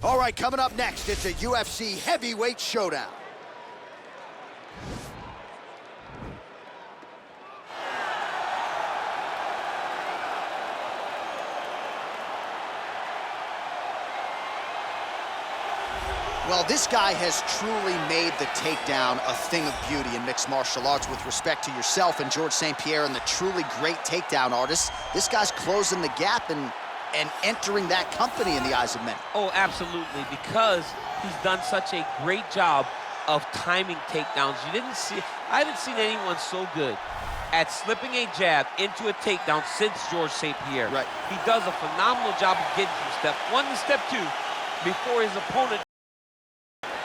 All right, coming up next, it's a UFC heavyweight showdown. Well, this guy has truly made the takedown a thing of beauty in mixed martial arts. With respect to yourself and George St. Pierre and the truly great takedown artists, this guy's closing the gap and entering that company in the eyes of many. Oh, absolutely, because he's done such a great job of timing takedowns. I haven't seen anyone so good at slipping a jab into a takedown since George St. Pierre. Right. He does a phenomenal job of getting from step one to step two before his opponent.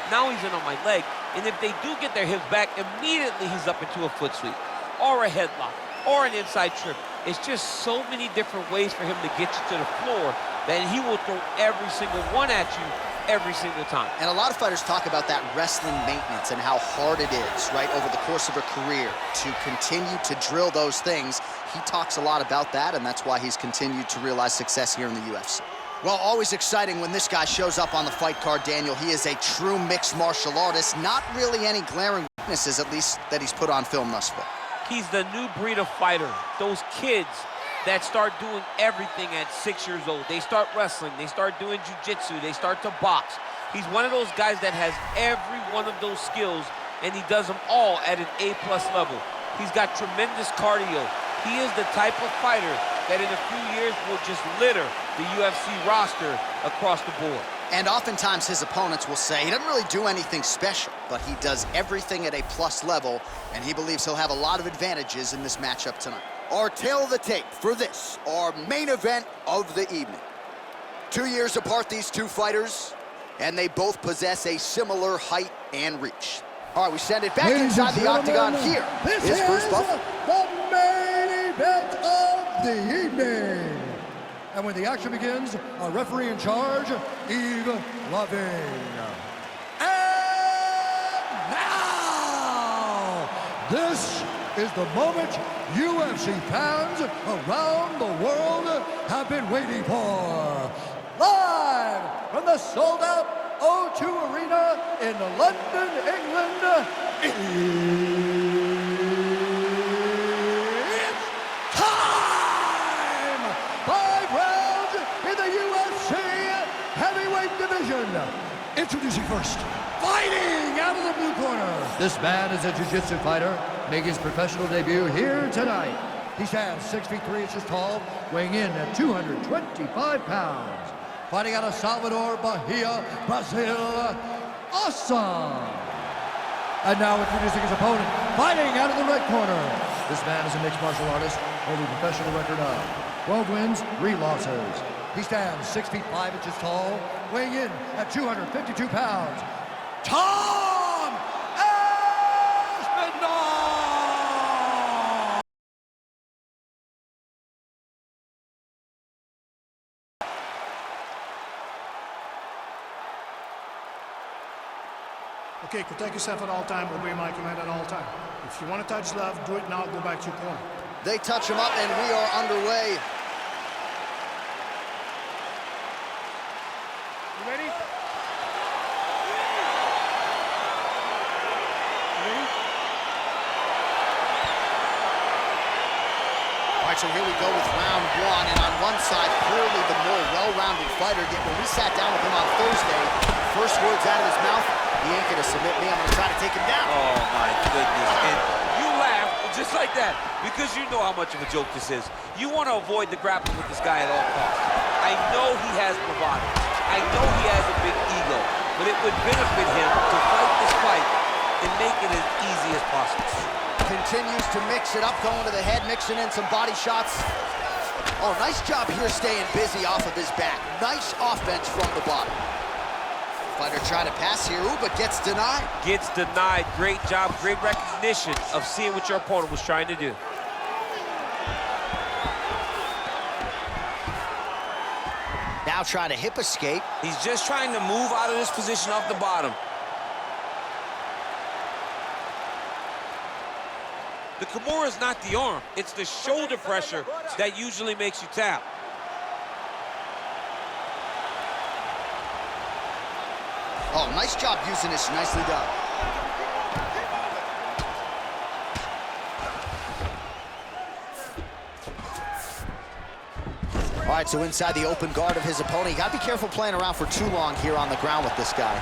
Now he's in on my leg, and if they do get their hips back, immediately he's up into a foot sweep, or a headlock, or an inside trip. It's just so many different ways for him to get you to the floor that he will throw every single one at you every single time. And a lot of fighters talk about that wrestling maintenance and how hard it is, right, over the course of a career to continue to drill those things. He talks a lot about that, and that's why he's continued to realize success here in the UFC. Well, always exciting when this guy shows up on the fight card, Daniel. He is a true mixed martial artist. Not really any glaring weaknesses, at least, that he's put on film thus far. He's the new breed of fighter. Those kids that start doing everything at 6 years old. They start wrestling, they start doing jiu-jitsu, they start to box. He's one of those guys that has every one of those skills, and he does them all at an A+ level. He's got tremendous cardio. He is the type of fighter that in a few years will just litter the UFC roster across the board. And oftentimes his opponents will say he doesn't really do anything special, but he does everything at a plus level, and he believes he'll have a lot of advantages in this matchup tonight. Our tail of the tape for this, our main event of the evening. 2 years apart, these two fighters, and they both possess a similar height and reach. All right, we send it back inside the octagon. Here is Bruce Buffer. The main event of the evening. And when the action begins, our referee in charge, Yves Loving. And now, this is the moment UFC fans around the world have been waiting for. Live from the sold-out O2 Arena in London, England, it's time! 5 rounds in the UFC heavyweight division. Introducing first, fighting out of the blue corner. This man is a jiu-jitsu fighter, making his professional debut here tonight. He stands 6 feet 3 inches tall, weighing in at 225 pounds. Fighting out of Salvador, Bahia, Brazil, awesome! And now introducing his opponent, fighting out of the red corner. This man is a mixed martial artist, holding a professional record of 12 wins, 3 losses. He stands 6 feet 5 inches tall, weighing in at 252 pounds. Tom Aspinall! Okay, protect yourself at all time, obey my command at all time. If you want to touch love, do it now, go back to your corner. They touch him up, and we are underway. You ready? All right, so here we go with round one, and on one side, clearly the more well-rounded fighter. Yet when we sat down with him on Thursday, first words out of his mouth, he ain't gonna submit me, I'm gonna try to take him down. Oh my goodness, and you laugh just like that because you know how much of a joke this is. You want to avoid the grappling with this guy at all costs. I know he has bravado. I know he has a big ego, but it would benefit him to fight this fight and make it as easy as possible. Continues to mix it up, going to the head, mixing in some body shots. Oh, nice job here staying busy off of his back. Nice offense from the bottom. Fighter trying to pass here, ooh, but gets denied. Gets denied. Great job, great recognition of seeing what your opponent was trying to do. Now trying to hip escape. He's just trying to move out of this position off the bottom. The Kimura is not the arm. It's the shoulder pressure that usually makes you tap. Oh, nice job using this. Nicely done. All right, so inside the open guard of his opponent. You got to be careful playing around for too long here on the ground with this guy.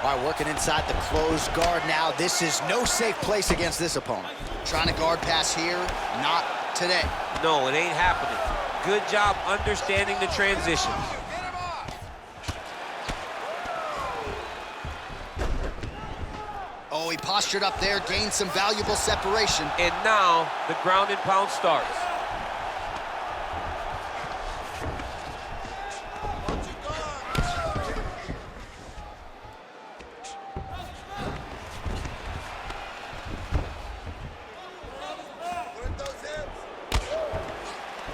All right, working inside the closed guard now. This is no safe place against this opponent. Trying to guard pass here, not today. No, it ain't happening. Good job understanding the transitions. Oh, he postured up there, gained some valuable separation. And now the ground and pound starts.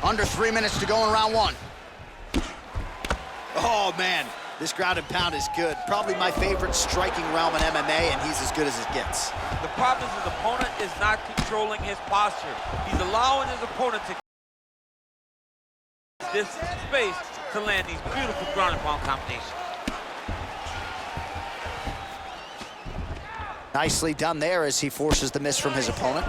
Under 3 minutes to go in round one. Oh, man, this ground and pound is good. Probably my favorite striking realm in MMA, and he's as good as it gets. The problem is his opponent is not controlling his posture. He's allowing his opponent to this space to land these beautiful ground and pound combinations. Nicely done there as he forces the miss from his opponent.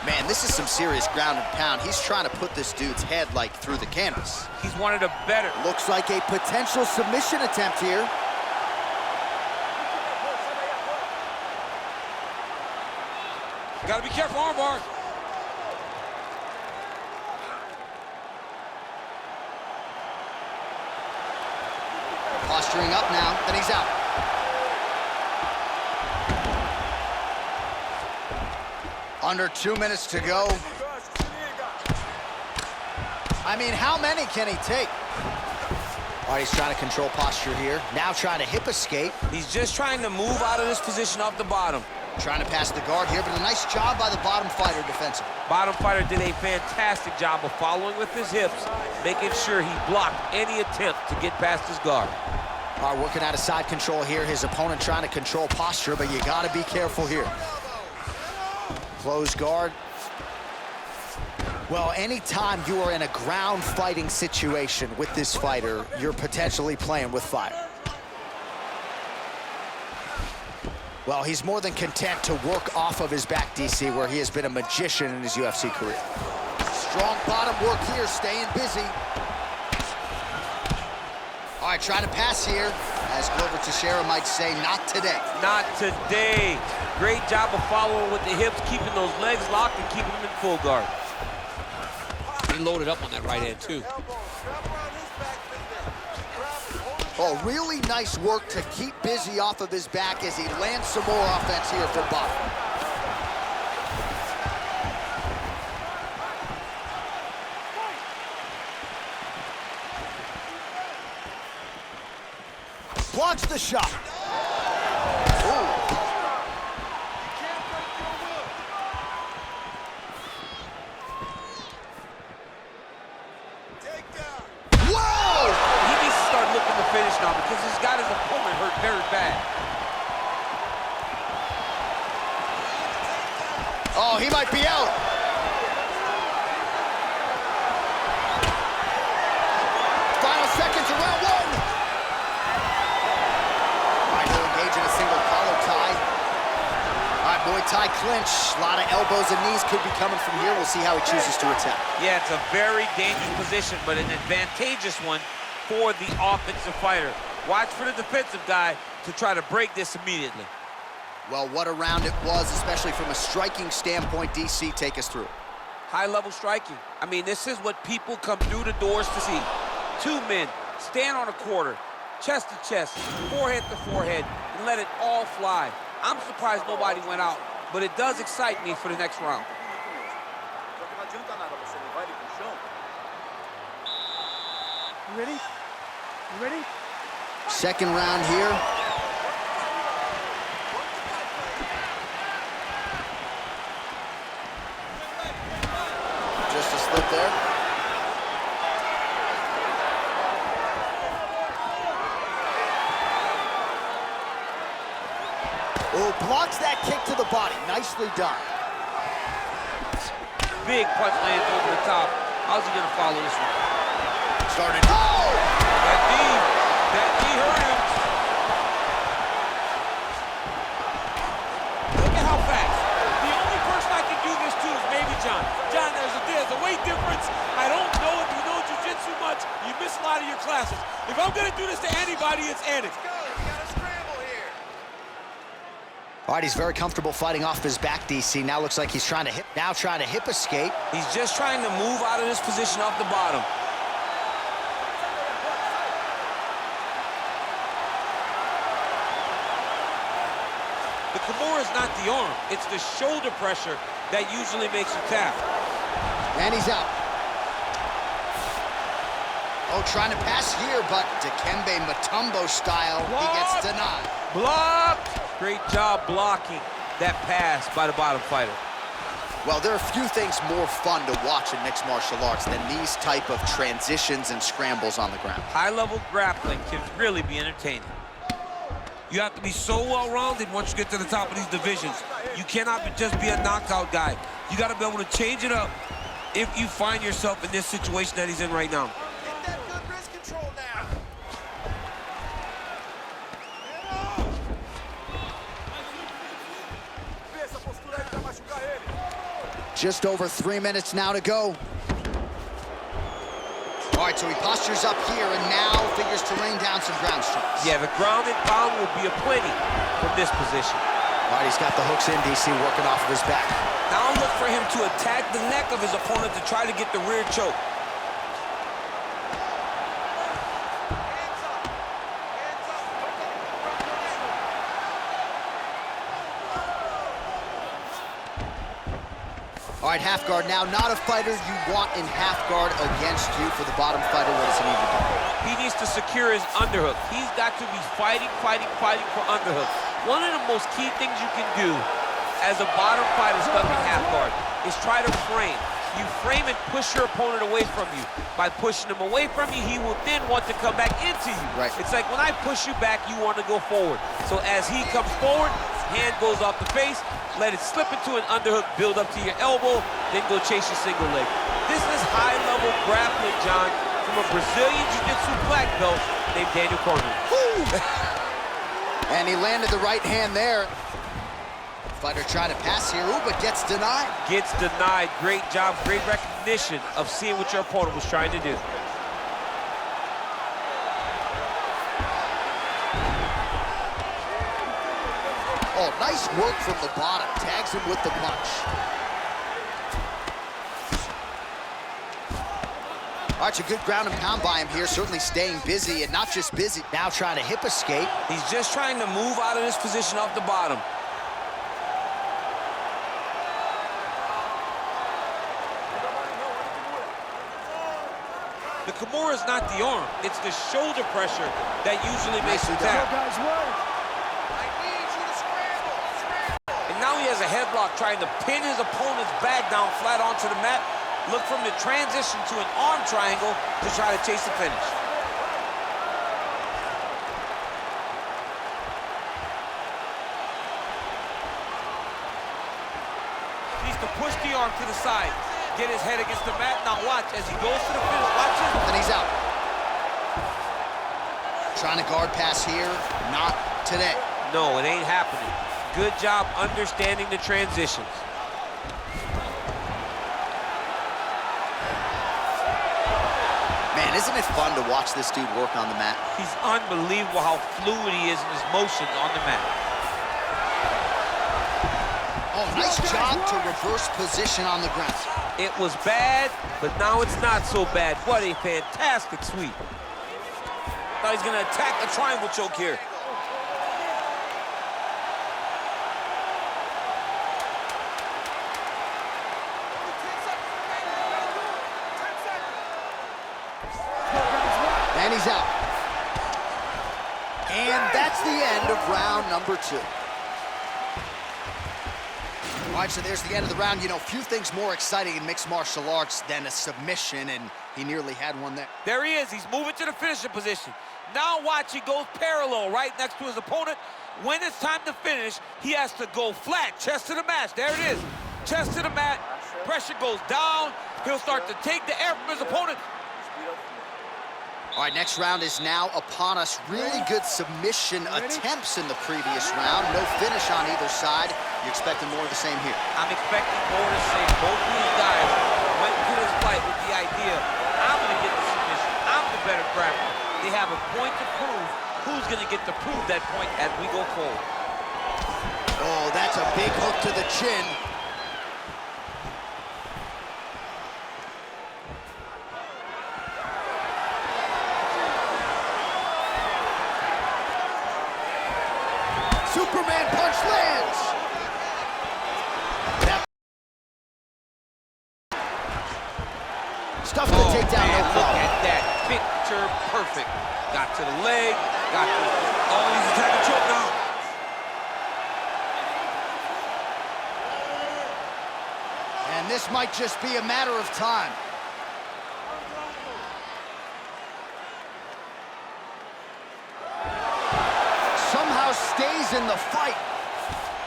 Man, this is some serious ground and pound. He's trying to put this dude's head, like, through the canvas. He's one of the better. Looks like a potential submission attempt here. Gotta be careful, armbar. Posturing up now, and he's out. Under 2 minutes to go. I mean, how many can he take? All right, he's trying to control posture here. Now trying to hip escape. He's just trying to move out of this position off the bottom. Trying to pass the guard here, but a nice job by the bottom fighter defensively. Bottom fighter did a fantastic job of following with his hips, making sure he blocked any attempt to get past his guard. All right, working out of side control here. His opponent trying to control posture, but you got to be careful here. Close guard. Well, anytime you are in a ground fighting situation with this fighter, you're potentially playing with fire. Well, he's more than content to work off of his back, DC, where he has been a magician in his UFC career. Strong bottom work here, staying busy. All right, trying to pass here. As Glover Teixeira might say, not today. Not today. Great job of following with the hips, keeping those legs locked and keeping them in full guard. He loaded up on that right hand, too. Oh, really nice work to keep busy off of his back as he lands some more offense here for bottom. Blocks the shot. Ooh. Finish now because he's got his opponent hurt very bad. Oh, he might be out. Final seconds of round one. All right, he'll engage in a single collar tie. All right, Muay Thai clinch. A lot of elbows and knees could be coming from here. We'll see how he chooses to attack. Yeah, it's a very dangerous position, but an advantageous one for the offensive fighter. Watch for the defensive guy to try to break this immediately. Well, what a round it was, especially from a striking standpoint. DC, take us through. High-level striking. I mean, this is what people come through the doors to see. Two men stand on a quarter, chest to chest, forehead to forehead, and let it all fly. I'm surprised nobody went out, but it does excite me for the next round. You ready? You ready? Second round here. Just a slip there. Oh, blocks that kick to the body. Nicely done. big punch lands over the top. How's he gonna follow this one? Started. Oh! That knee hurt him. Look at how fast. The only person I can do this to is maybe John. John, there's a weight difference. I don't know if you know jiu-jitsu much. You miss a lot of your classes. If I'm gonna do this to anybody, it's Andy. All right, he's very comfortable fighting off his back, DC. Now looks like he's trying to hip escape. He's just trying to move out of this position off the bottom. The Kimura is not the arm. It's the shoulder pressure that usually makes you tap. And he's out. Oh, trying to pass here, but Dikembe Mutombo style, he gets denied. Blocked! Great job blocking that pass by the bottom fighter. Well, there are few things more fun to watch in mixed martial arts than these type of transitions and scrambles on the ground. High-level grappling can really be entertaining. You have to be so well-rounded once you get to the top of these divisions. You cannot just be a knockout guy. You got to be able to change it up if you find yourself in this situation that he's in right now. Just over 3 minutes now to go. All right, so he postures up here and now figures to rain down some ground strikes. Yeah, the ground and pound will be aplenty from this position. All right, he's got the hooks in, DC, working off of his back. Now look for him to attack the neck of his opponent to try to get the rear choke. All right, half guard now. Not a fighter you want in half guard against you. For the bottom fighter, what does he need to do? He needs to secure his underhook. He's got to be fighting for underhook. One of the most key things you can do as a bottom fighter stuck in half guard is try to frame. You frame and push your opponent away from you. By pushing him away from you, he will then want to come back into you. Right. It's like when I push you back, you want to go forward. So as he comes forward, hand goes off the face, let it slip into an underhook, build up to your elbow, then go chase your single leg. This is high-level grappling, John, from a Brazilian Jiu-Jitsu black belt named Daniel Cormier. And he landed the right hand there. Fighter trying to pass here, but gets denied. Gets denied. Great job, great recognition of seeing what your opponent was trying to do. Oh, nice work from the bottom. Tags him with the punch. All right, it's a good ground and pound by him here. Certainly staying busy, and not just busy, now trying to hip escape. He's just trying to move out of this position off the bottom. The Kimura is not the arm. It's the shoulder pressure that usually makes you tap. And now he has a headlock trying to pin his opponent's back down flat onto the mat. Look for him to transition to an arm triangle to try to chase the finish. Needs to push the arm to the side. Get his head against the mat. Now watch as he goes to the finish. Watch it. And he's out. Trying to guard pass here. Not today. No, it ain't happening. Good job understanding the transitions. Man, isn't it fun to watch this dude work on the mat? He's unbelievable how fluid he is in his motions on the mat. Oh, nice job to reverse position on the ground. It was bad, but now it's not so bad. What a fantastic sweep. Now he's going to attack the triangle choke here. And he's out. And that's the end of round number 2. All right, so there's the end of the round. You know, few things more exciting in mixed martial arts than a submission, and he nearly had one there. There he is. He's moving to the finishing position. Now watch, he goes parallel right next to his opponent. When it's time to finish, he has to go flat, chest to the mat. There it is. Chest to the mat, Pressure goes down. He'll start to take the air from his opponent. All right, next round is now upon us. Really good submission attempts in the previous round. No finish on either side. You expecting more of the same here? I'm expecting more of the same. Both of these guys went into this fight with the idea, I'm going to get the submission. I'm the better grappler. They have a point to prove. Who's going to get to prove that point as we go forward? Oh, that's a big hook to the chin. Superman punch lands. Stuff the takedown, no Look problem. at that, picture perfect. Got to the leg, got to the... Oh, he's attacking choke now. And this might just be a matter of time. Somehow stays in the fight.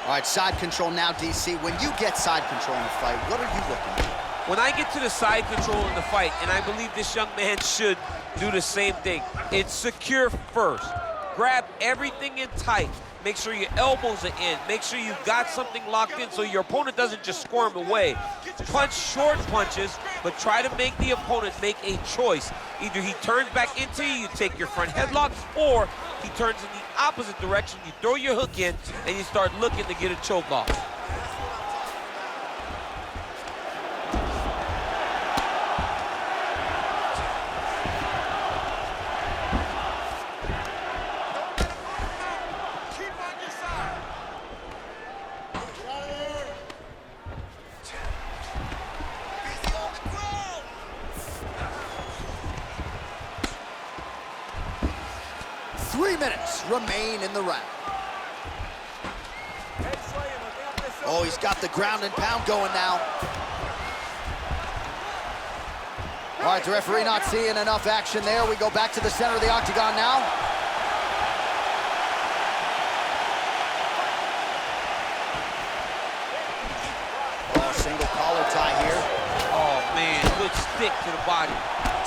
All right, side control now, DC. When you get side control in the fight, what are you looking at? When I get to the side control in the fight, and I believe this young man should do the same thing, it's secure first. Grab everything in tight. Make sure your elbows are in. Make sure you've got something locked in so your opponent doesn't just squirm away. Punch short punches, but try to make the opponent make a choice. Either he turns back into you, you take your front headlock, or he turns in the opposite direction, you throw your hook in, and you start looking to get a choke off. Remain in the round. Oh, he's got the ground and pound going now. All right, the referee not seeing enough action there. We go back to the center of the octagon now. Oh, single collar tie here. Oh, man, good stick to the body.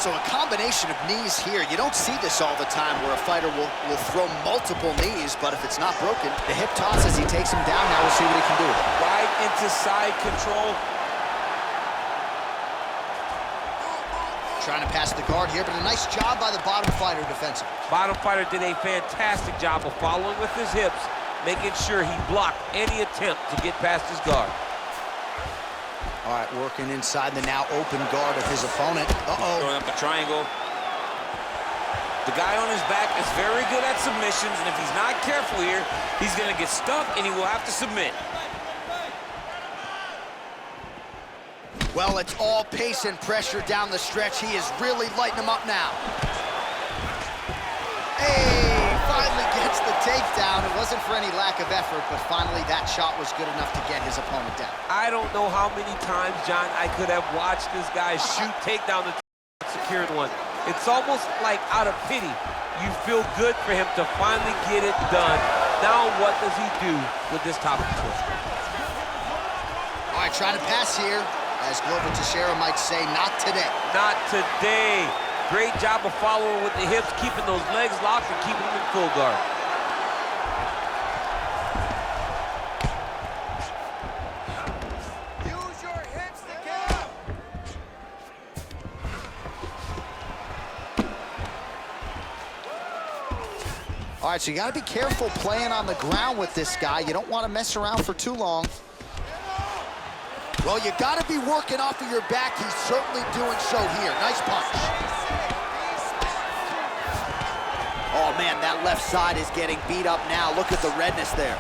So a combination of knees here. You don't see this all the time where a fighter will throw multiple knees, but if it's not broken, the hip toss as he takes him down. Now we'll see what he can do with it. Right into side control. Trying to pass the guard here, but a nice job by the bottom fighter defensively. Bottom fighter did a fantastic job of following with his hips, making sure he blocked any attempt to get past his guard. All right, working inside the now open guard of his opponent. Throwing up the triangle. The guy on his back is very good at submissions, and if he's not careful here, he's going to get stuck, and he will have to submit. Well, it's all pace and pressure down the stretch. He is really lighting him up now. Hey, finally gets the takedown. It wasn't for any lack of effort, but finally that shot was good enough to get his opponent down. I don't know how many times, John, I could have watched this guy shoot takedown the secured one. It's almost like out of pity. You feel good for him to finally get it done. Now what does he do with this top control? All right, trying to pass here. As Glover Teixeira might say, not today. Not today. Great job of following with the hips, keeping those legs locked and keeping them in full guard. Use your hips to count. All right, so you got to be careful playing on the ground with this guy. You don't want to mess around for too long. Well, you got to be working off of your back. He's certainly doing so here. Nice punch. Oh, man, that left side is getting beat up now. Look at the redness there.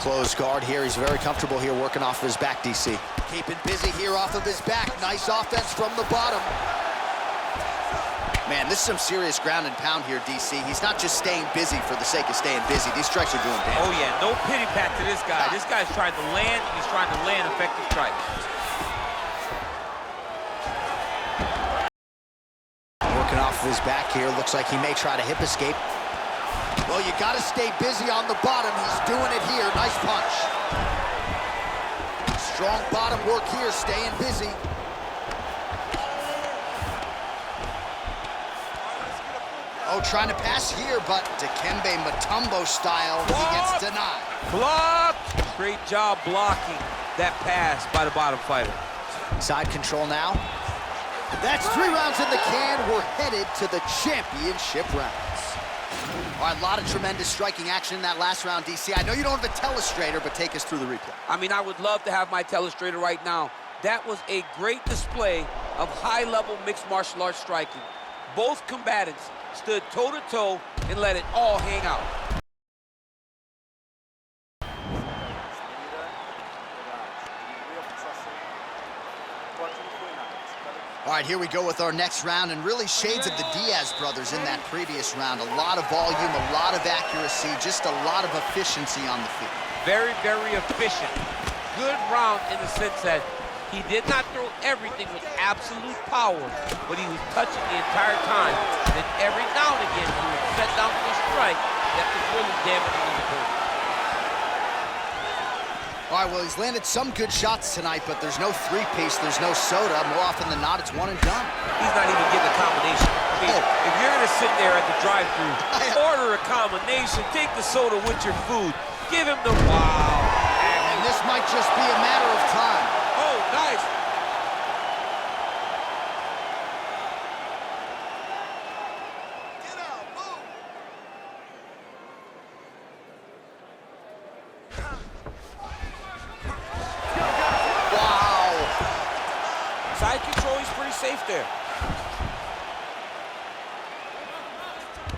Closed guard here. He's very comfortable here working off of his back, DC. Keeping busy here off of his back. Nice offense from the bottom. Man, this is some serious ground and pound here, DC. He's not just staying busy for the sake of staying busy. These strikes are doing damage. Oh, yeah, no pity pat to this guy. This guy's trying to land, and he's trying to land effective strikes. Working off of his back here. Looks like he may try to hip escape. Well, you got to stay busy on the bottom. He's doing it here. Nice punch. Strong bottom work here, staying busy. Oh, trying to pass here, but Dikembe Mutombo style, he gets denied. Blocked! Great job blocking that pass by the bottom fighter. Side control now. That's 3 rounds in the can. We're headed to the championship rounds. All right, a lot of tremendous striking action in that last round, DC. I know you don't have a telestrator, but take us through the replay. I mean, I would love to have my telestrator right now. That was a great display of high-level mixed martial arts striking. Both combatants stood toe-to-toe and let it all hang out. All right, here we go with our next round, and really shades of the Diaz brothers in that previous round. A lot of volume, a lot of accuracy, just a lot of efficiency on the feet. Very, very efficient. Good round in the sense that he did not throw everything with absolute power, but he was touching the entire time. And every now and again, he would set down a strike that was really damaging the opponent. All right, well, he's landed some good shots tonight, but there's no three-piece, there's no soda. More often than not, it's one and done. He's not even getting a combination. I mean, if you're gonna sit there at the drive-thru, order a combination, take the soda with your food, give him the wow. And this might just be a matter of time. Oh, nice. Side control, he's pretty safe there.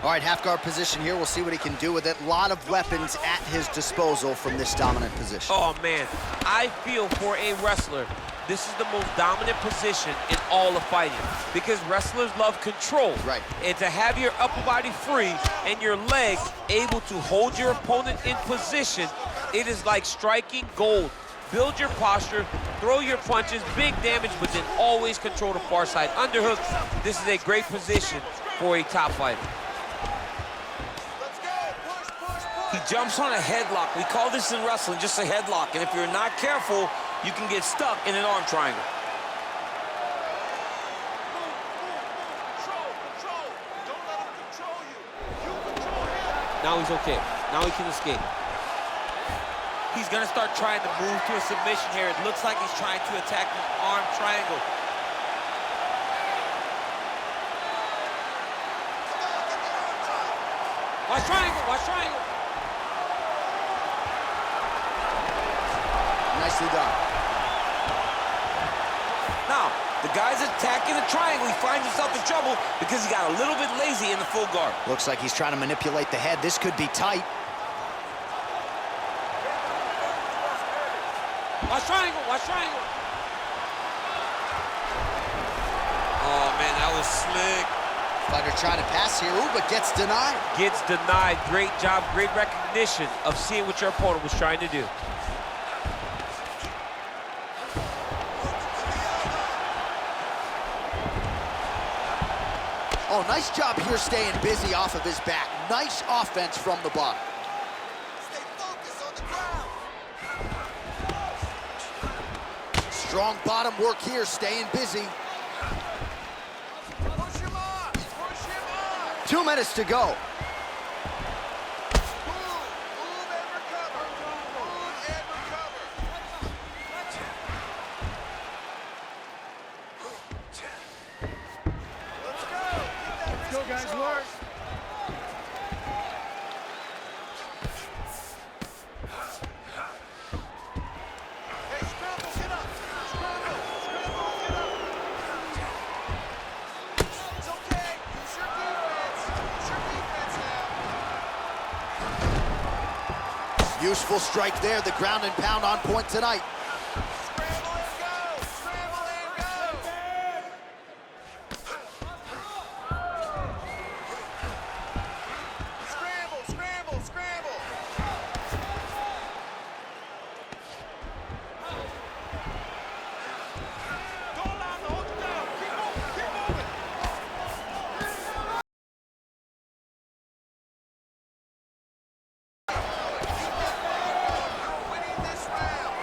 All right, half guard position here. We'll see what he can do with it. A lot of weapons at his disposal from this dominant position. Oh, man. I feel for a wrestler, this is the most dominant position in all of fighting because wrestlers love control. Right. And to have your upper body free and your legs able to hold your opponent in position, it is like striking gold. Build your posture, throw your punches, big damage, but then always control the far side underhook. This is a great position for a top fighter. He jumps on a headlock. We call this in wrestling just a headlock. And if you're not careful, you can get stuck in an arm triangle. Now he's okay. Now he can escape. He's gonna start trying to move to a submission here. It looks like he's trying to attack the arm triangle. Watch triangle, watch triangle. Nicely done. Now, the guy's attacking the triangle. He finds himself in trouble because he got a little bit lazy in the full guard. Looks like he's trying to manipulate the head. This could be tight. Watch triangle, watch triangle. Oh, man, that was slick. Fighter trying to pass here, ooh, but gets denied. Gets denied. Great job, great recognition of seeing what your opponent was trying to do. Oh, nice job here staying busy off of his back. Nice offense from the bottom. Stay focused on the ground. Strong bottom work here, staying busy. Push him on. Push him on. 2 minutes to go. Move and recover. Move and recover. Let's go. Let's go, guys. Work. Hey, scramble, get up. Scramble, scramble, get up. It's okay. Use your defense. Use your defense now. Useful strike there. The ground and pound on point tonight. Scramble and go. Scramble and go. Scramble, scramble, scramble. Don't allow him to hold you down. Keep moving, keep moving. You're winning this round.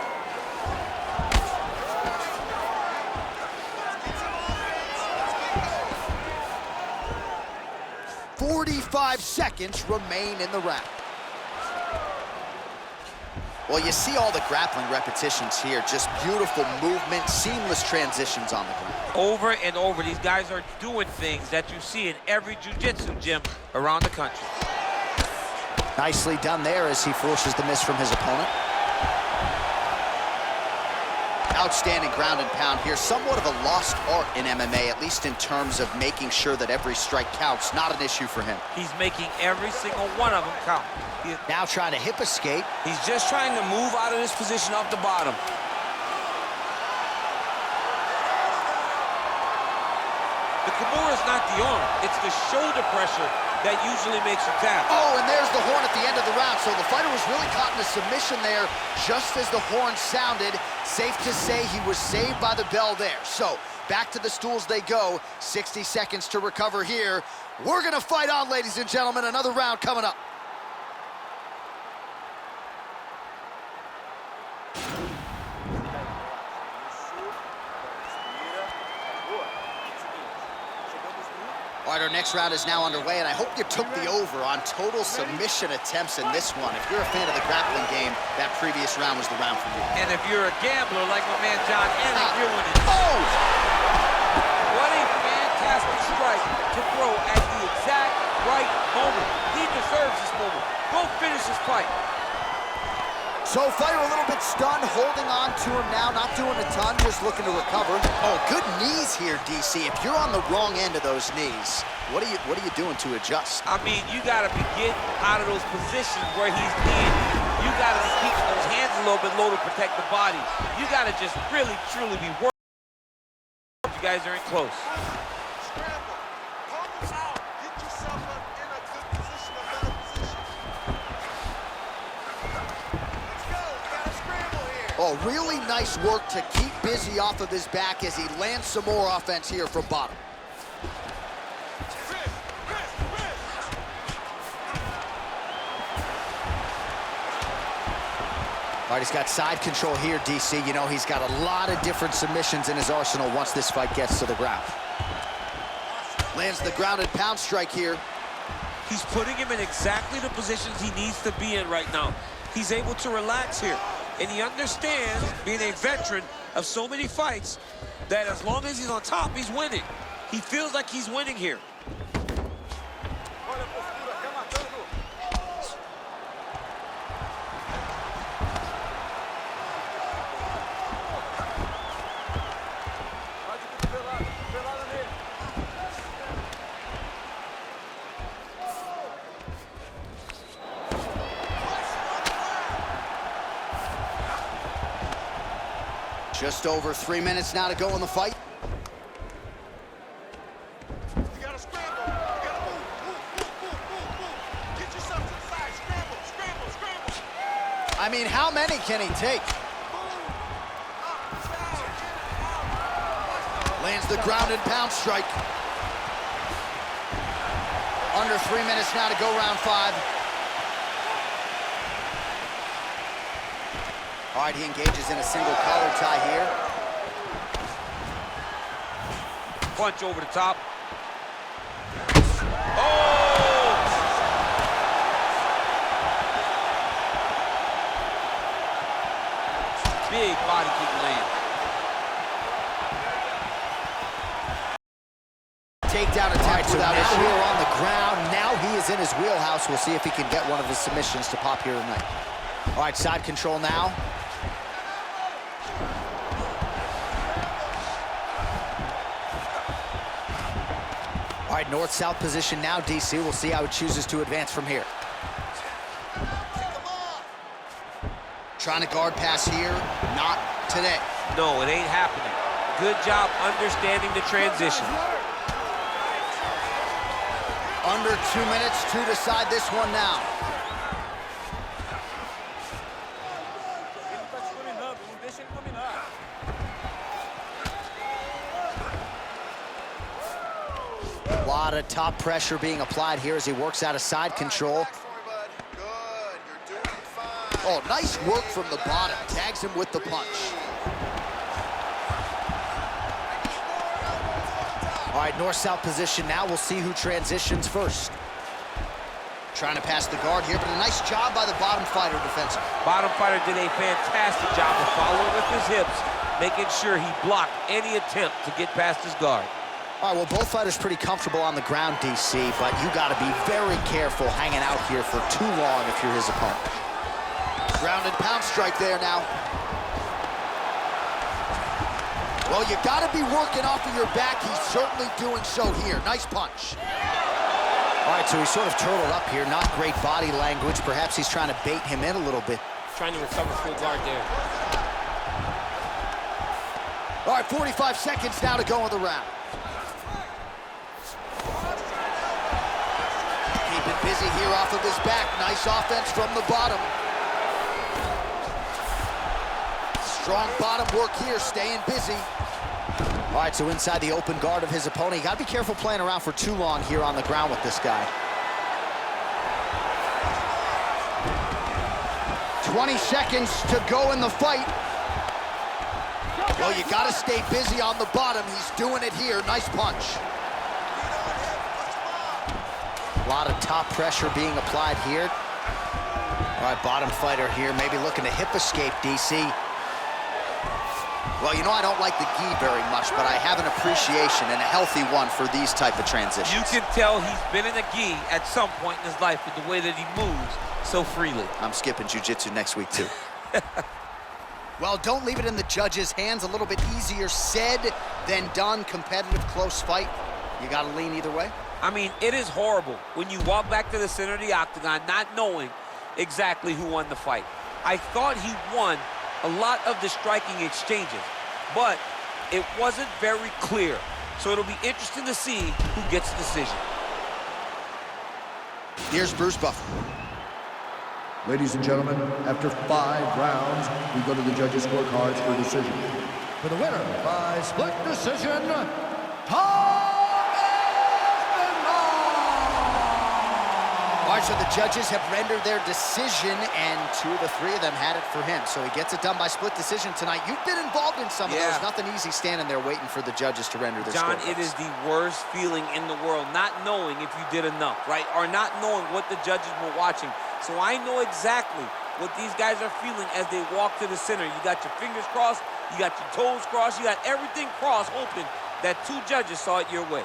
45 seconds remain in the round. Well, you see all the grappling repetitions here. Just beautiful movement, seamless transitions on the ground. Over and over, these guys are doing things that you see in every jiu-jitsu gym around the country. Nicely done there as he forces the miss from his opponent. Outstanding ground and pound here. Somewhat of a lost art in MMA, at least in terms of making sure that every strike counts. Not an issue for him. He's making every single one of them count. Now trying to hip escape. He's just trying to move out of this position off the bottom. The Kimura is not the arm. It's the shoulder pressure that usually makes you tap. Oh, and there's the horn at the end of the round. So the fighter was really caught in a submission there just as the horn sounded. Safe to say he was saved by the bell there. So back to the stools they go. 60 seconds to recover here. We're going to fight on, ladies and gentlemen. Another round coming up. All right, our next round is now underway, and I hope you took the over on total submission attempts in this one. If you're a fan of the grappling game, that previous round was the round for you. And if you're a gambler like my man John Ennick, you're winning. Oh! What a fantastic strike to throw at the exact right moment. He deserves this moment. Go finish this fight. So fighter a little bit stunned, holding on to him now, not doing a ton, just looking to recover. Oh, good knees here, DC. If you're on the wrong end of those knees, what are you doing to adjust? I mean, you gotta be getting out of those positions where he's in. You gotta be keeping those hands a little bit low to protect the body. You gotta just really, truly be working. You guys are in close. Scramble. Pummel out. Get yourself in a good position, a better position. Let's go. We got a scramble here. Oh, really nice work to keep busy off of his back as he lands some more offense here from bottom. All right, he's got side control here, DC. You know, he's got a lot of different submissions in his arsenal once this fight gets to the ground. Lands the ground and pound strike here. He's putting him in exactly the positions he needs to be in right now. He's able to relax here. And he understands, being a veteran of so many fights, that as long as he's on top, he's winning. He feels like he's winning here. Just over 3 minutes now to go in the fight. You gotta scramble. You gotta move. Move. Get yourself to the side. Scramble. I mean, how many can he take? Lands the ground and pound strike. Under 3 minutes now to go round 5. All right, he engages in a single collar tie here. Punch over the top. Oh! Big body kick land. Takedown attempt without issue. Here on the ground. Now he is in his wheelhouse. We'll see if he can get one of his submissions to pop here tonight. All right, side control now. All right, north-south position now, DC. We'll see how he chooses to advance from here. Trying to guard pass here. Not today. No, it ain't happening. Good job understanding the transition. Under 2 minutes to decide this one now. A lot of top pressure being applied here as he works out of side control. Oh, nice work from the bottom. Tags him with the punch. All right, north-south position now. We'll see who transitions first. Trying to pass the guard here, but a nice job by the bottom fighter defensively. Bottom fighter did a fantastic job of following with his hips, making sure he blocked any attempt to get past his guard. All right, well, both fighters pretty comfortable on the ground, DC, but you got to be very careful hanging out here for too long if you're his opponent. Ground and pound strike there now. Well, you got to be working off of your back. He's certainly doing so here. Nice punch. All right, so he's sort of turtled up here. Not great body language. Perhaps he's trying to bait him in a little bit. Trying to recover full guard there. All right, 45 seconds now to go in the round. Keeping busy here off of his back. Nice offense from the bottom. Strong bottom work here, staying busy. All right, so inside the open guard of his opponent. You got to be careful playing around for too long here on the ground with this guy. 20 seconds to go in the fight. Well, you got to stay busy on the bottom. He's doing it here. Nice punch. A lot of top pressure being applied here. All right, bottom fighter here, maybe looking to hip escape, DC. Well, you know, I don't like the gi very much, but I have an appreciation and a healthy one for these type of transitions. You can tell he's been in a gi at some point in his life with the way that he moves so freely. I'm skipping jiu-jitsu next week, too. Well, don't leave it in the judges' hands. A little bit easier said than done. Competitive, close fight. You got to lean either way. I mean, it is horrible when you walk back to the center of the octagon not knowing exactly who won the fight. I thought he won a lot of the striking exchanges, but it wasn't very clear. So it'll be interesting to see who gets the decision. Here's Bruce Buffer. Ladies and gentlemen, after 5 rounds, we go to the judges' scorecards for a decision. For the winner by split decision, All right, so the judges have rendered their decision, and 2 of the 3 of them had it for him. So he gets it done by split decision tonight. You've been involved in some of those. Nothing easy standing there waiting for the judges to render their John, scorecards. it is the worst feeling in the world, not knowing if you did enough, right? Or not knowing what the judges were watching. So I know exactly what these guys are feeling as they walk to the center. You got your fingers crossed, you got your toes crossed, you got everything crossed, hoping that 2 judges saw it your way.